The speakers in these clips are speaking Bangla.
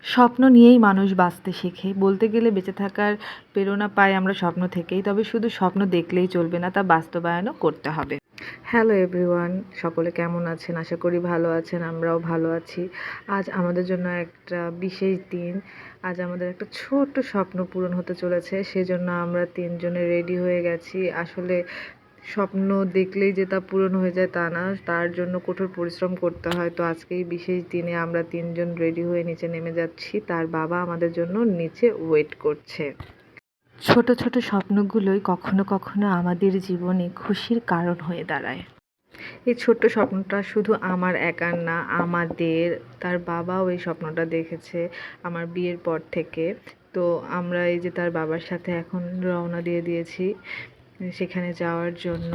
স্বপ্ন নিয়েই মানুষ বাঁচতে শেখে। বলতে গেলে বেঁচে থাকার প্রেরণা পাই আমরা স্বপ্ন থেকেই। তবে শুধু স্বপ্ন দেখলেই চলবে না, তা বাস্তবায়নও করতে হবে। হ্যালো এভরিওয়ান, সকলে কেমন আছেন? আশা করি ভালো আছেন, আমরাও ভালো আছি। আজ আমাদের জন্য একটা বিশেষ দিন। আজ আমাদের একটা ছোট্ট স্বপ্ন পূরণ হতে চলেছে। সেজন্য আমরা ৩ জনে রেডি হয়ে গেছি। আসলে স্বপ্ন দেখলেই যে তা পূরণ হয়ে যায় তা না, তার জন্য কঠোর পরিশ্রম করতে হয়। তো আজকে এই বিশেষ দিনে আমরা ৩ জন রেডি হয়ে নিচে নেমে যাচ্ছি। তার বাবা আমাদের জন্য নিচে ওয়েট করছে। ছোট ছোট স্বপ্নগুলোই কখনো কখনো আমাদের জীবনে খুশির কারণ হয়ে দাঁড়ায়। এই ছোট্ট স্বপ্নটা শুধু আমার একার না, আমাদের। তার বাবাও এই স্বপ্নটা দেখেছে আমার বিয়ের পর থেকে। তো আমরা এই যে তার বাবার সাথে এখন রওনা দিয়ে দিয়েছি সেখানে যাওয়ার জন্য।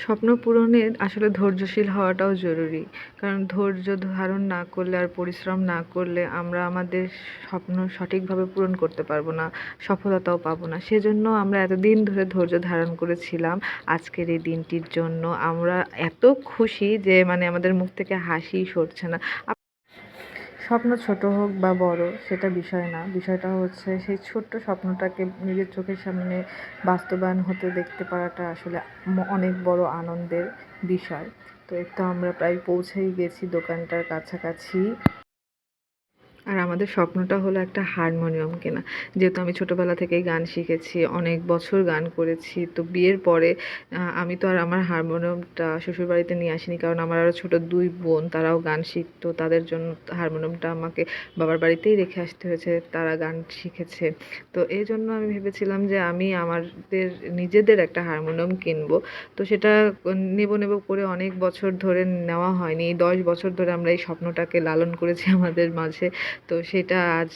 স্বপ্ন পূরণে আসলে ধৈর্যশীল হওয়াটাও জরুরি। কারণ ধৈর্য ধারণ না করলে আর পরিশ্রম না করলে আমরা আমাদের স্বপ্ন সঠিকভাবে পূরণ করতে পারবো না, সফলতাও পাবো না। সেজন্য আমরা এতদিন ধরে ধৈর্য ধারণ করেছিলাম আজকের এই দিনটির জন্য। আমরা এত খুশি যে আমাদের মুখ থেকে হাসি সরছে না। স্বপ্ন ছোট হোক বা বড় সেটা বিষয় না, বিষয়টা হচ্ছে সেই ছোট্ট স্বপ্নটাকে নিজের চোখের সামনে বাস্তবায়ন হতে দেখতে পারাটা আসলে অনেক বড় আনন্দের বিষয়। তো এই তো আমরা প্রায় পৌঁছেই গেছি দোকানটার কাছাকাছি। আর আমাদের স্বপ্নটা হলো একটা হারমোনিয়াম কেনা। যেহেতু আমি ছোটোবেলা থেকেই গান শিখেছি, অনেক বছর গান করেছি। তো বিয়ের পরে আমি তো আর আমার হারমোনিয়ামটা শ্বশুরবাড়িতে নিয়ে আসিনি। কারণ আমার আরও ছোটো ২ বোন, তারাও গান শিখতো। তাদের জন্য হারমোনিয়ামটা আমাকে বাবার বাড়িতেই রেখে আসতে হয়েছে, তারা গান শিখেছে। তো এজন্য আমি ভেবেছিলাম যে আমি আমাদের নিজেদের একটা হারমোনিয়াম কিনবো। তো সেটা নেব করে অনেক বছর ধরে নেওয়া হয়নি। ১০ বছর ধরে আমরা এই স্বপ্নটাকে লালন করেছি আমাদের মাঝে। তো সেটা আজ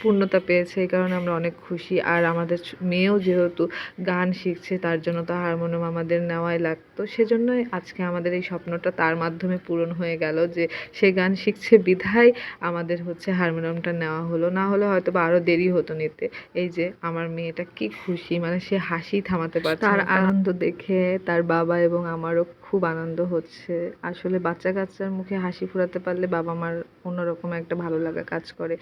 পূর্ণতা পেয়েছে, এই কারণে আমরা অনেক খুশি। আর আমাদের মেয়েও যেহেতু গান শিখছে, তার জন্য তো হারমোনিয়াম আমাদের নেওয়াই লাগতো। সেজন্যই আজকে আমাদের এই স্বপ্নটা তার মাধ্যমে পূরণ হয়ে গেল যে সে গান শিখছে বিধায় আমাদের হারমোনিয়ামটা নেওয়া হলো। না হলে হয়তোবা আরও দেরি হতো নিতে। এই যে আমার মেয়েটা কি খুশি, সে হাসি থামাতে পারছে না। তার আনন্দ দেখে তার বাবা এবং আমারও খুব আনন্দ হচ্ছে। আসলে বাচ্চা-কাচ্চার মুখে হাসি ফোটাতে পারলে বাবা-মার অন্যরকম একটা ভালো লাগা কাজ করে।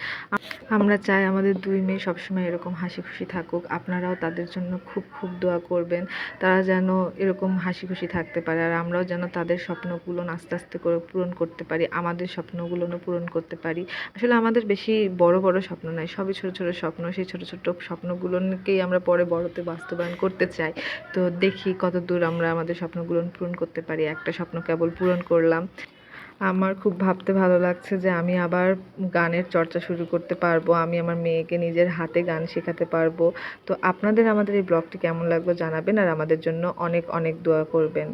আমরা চাই আমাদের ২ মেয়ে সবসময় এরকম হাসি খুশি থাকুক। আপনারাও তাদের জন্য খুব খুব দোয়া করবেন। তারা যেন এরকম হাসি খুশি থাকতে পারে। আর আমরাও যেন তাদের স্বপ্নগুলো আস্তে আস্তে করে পূরণ করতে পারি। আমাদের স্বপ্নগুলোও পূরণ করতে পারি। আসলে আমাদের বেশি বড় বড় স্বপ্ন নাই। সবই ছোট ছোট স্বপ্ন। সেই ছোট ছোট স্বপ্নগুলোকেই আমরা পরে বড়তে বাস্তবায়ন করতে চাই। তো দেখি কতদূর আমরা আমাদের স্বপ্নগুলো পূরণ করতে পারি। একটা স্বপ্ন কেবল পূরণ করলাম। আমার খুব ভাবতে ভালো লাগছে যে আমি আবার গানের চর্চা শুরু করতে পারবো। আমি আমার মেয়েকে নিজের হাতে গান শেখাতে পারবো। তো আপনাদের আমাদের এই ব্লগটি কেমন লাগলো জানাবেন, আর আমাদের জন্য অনেক অনেক দোয়া করবেন।